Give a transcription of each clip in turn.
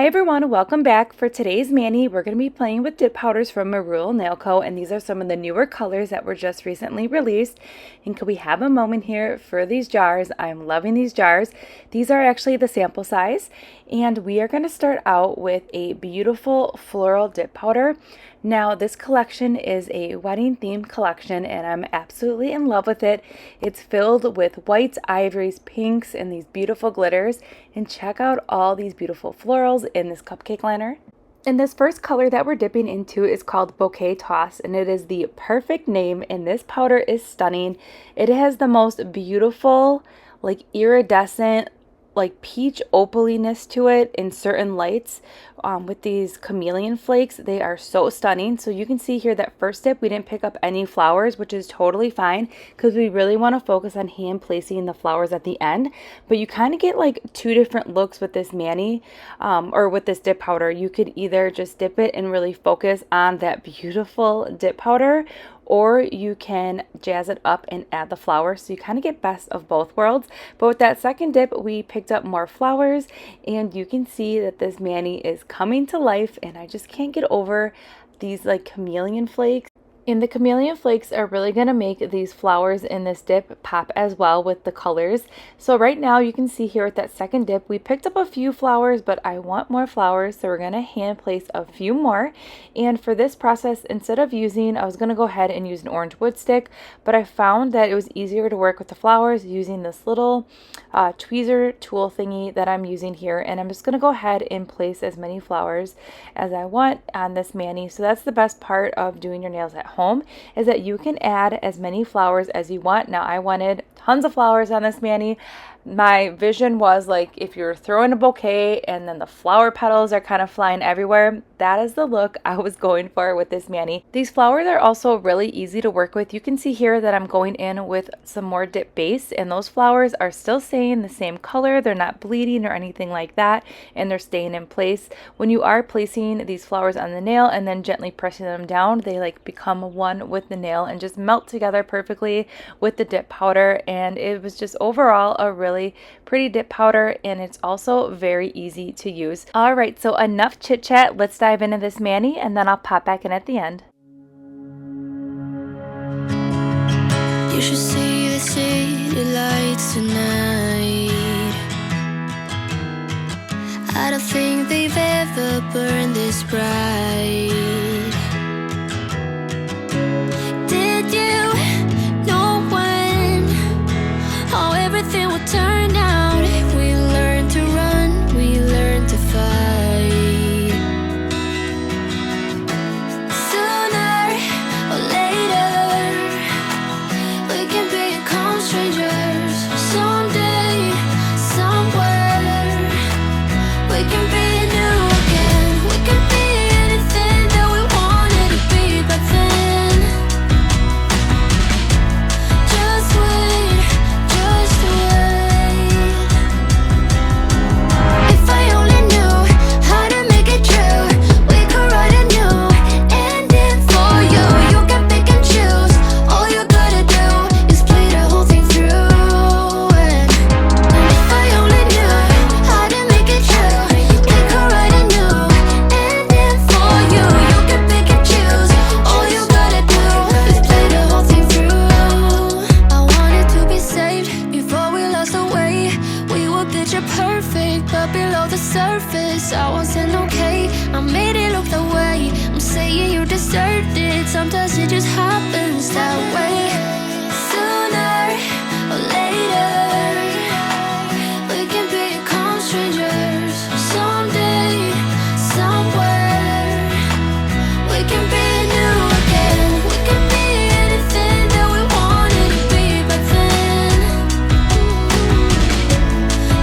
Hi everyone, welcome back. For today's mani, we're going to be playing with dip powders from Marullo Nail Co. And these are some of the newer colors that were just recently released. And could we have a moment here for these jars? I'm loving these jars. These are actually the sample size. And we are going to start out with a beautiful floral dip powder. Now this collection is a wedding themed collection and I'm absolutely in love with it. It's filled with whites, ivories, pinks, and these beautiful glitters. And check out all these beautiful florals in this cupcake liner. And this first color that we're dipping into is called Bouquet Toss, and it is the perfect name, and this powder is stunning. It has the most beautiful, like iridescent, like peach opaliness to it in certain lights with these chameleon flakes. They are so stunning. So you can see here that first dip we didn't pick up any flowers, which is totally fine because we really want to focus on hand placing the flowers at the end. But you kind of get like two different looks with this mani or with this dip powder. You could either just dip it and really focus on that beautiful dip powder, or you can jazz it up and add the flowers, so you kind of get best of both worlds. But with that second dip, we picked up more flowers, and you can see that this mani is coming to life, and I just can't get over these like chameleon flakes. And the chameleon flakes are really going to make these flowers in this dip pop as well with the colors. So right now you can see here with that second dip, we picked up a few flowers, but I want more flowers. So we're going to hand place a few more. And for this process, instead of I was going to go ahead and use an orange wood stick, but I found that it was easier to work with the flowers using this little tweezer tool thingy that I'm using here. And I'm just going to go ahead and place as many flowers as I want on this mani. So that's the best part of doing your nails at home, is that you can add as many flowers as you want. Now I wanted tons of flowers on this mani. My vision was like if you're throwing a bouquet and then the flower petals are kind of flying everywhere, that is the look I was going for with this mani. These flowers are also really easy to work with. You can see here that I'm going in with some more dip base, and those flowers are still staying the same color. They're not bleeding or anything like that, and they're staying in place. When you are placing these flowers on the nail and then gently pressing them down, they like become one with the nail and just melt together perfectly with the dip powder. And it was just overall a really pretty dip powder, and it's also very easy to use. All right, so enough chit chat. Let's dive into this mani, and then I'll pop back in at the end. You should see the city lights tonight. I don't think they've ever burned this bright. Did you know when how everything would turn out? We learned to run, we learned to fight. Sooner or later, we can become strangers. Someday, somewhere, we can be new again. We can be anything that we wanted to be back then. Just wait, just wait. If I only knew how to make it true, we could write a new ending for you. You can pick and choose. All you gotta do is play the whole thing through. And if I only knew how to make it true, we could write a new ending for you. You can pick and choose. All you gotta do is play the whole thing through. I wanted to be saved before we lost our way. We were picture perfect, but below the surface I wasn't okay. I made it look that way. I'm saying you deserved it. Sometimes it just happens that way. Sooner or later, we can become strangers. Someday, somewhere, we can be new again. We can be anything that we wanted to be back then.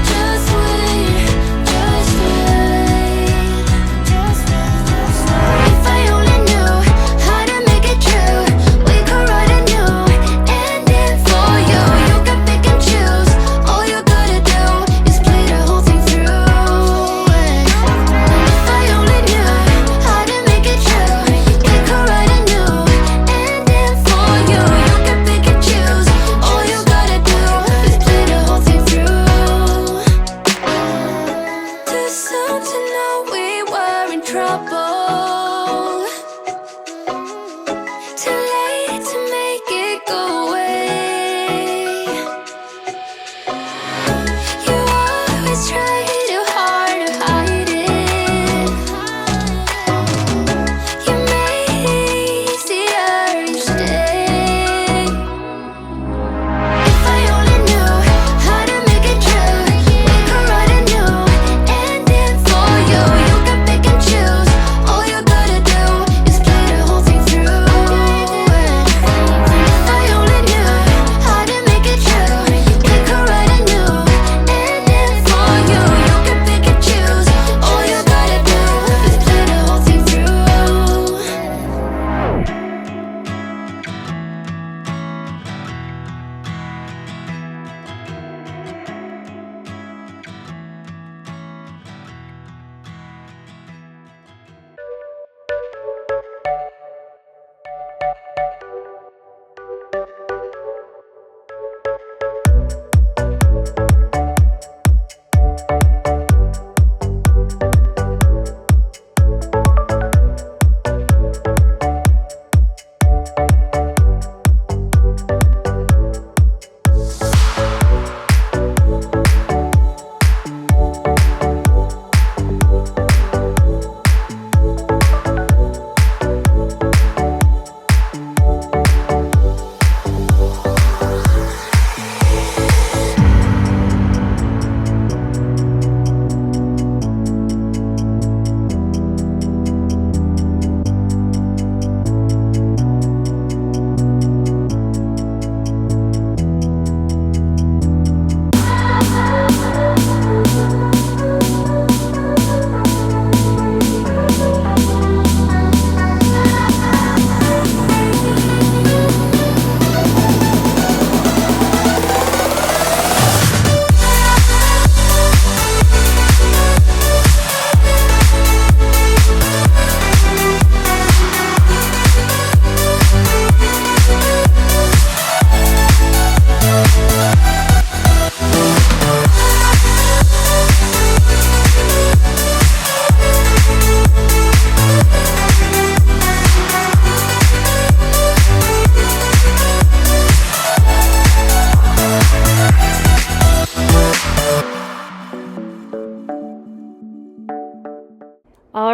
Just wait, just wait. If I only knew how to make it true, we could write a new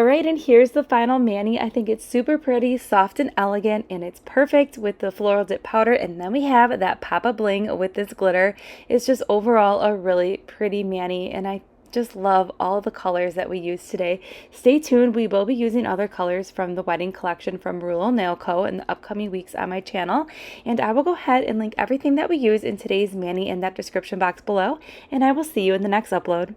Alright, and here's the final mani. I think it's super pretty, soft and elegant, and it's perfect with the floral dip powder. And then we have that pop of bling with this glitter. It's just overall a really pretty mani, and I just love all the colors that we use today. Stay tuned, we will be using other colors from the wedding collection from Marullo Nail Co in the upcoming weeks on my channel, and I will go ahead and link everything that we use in today's mani in that description box below, and I will see you in the next upload.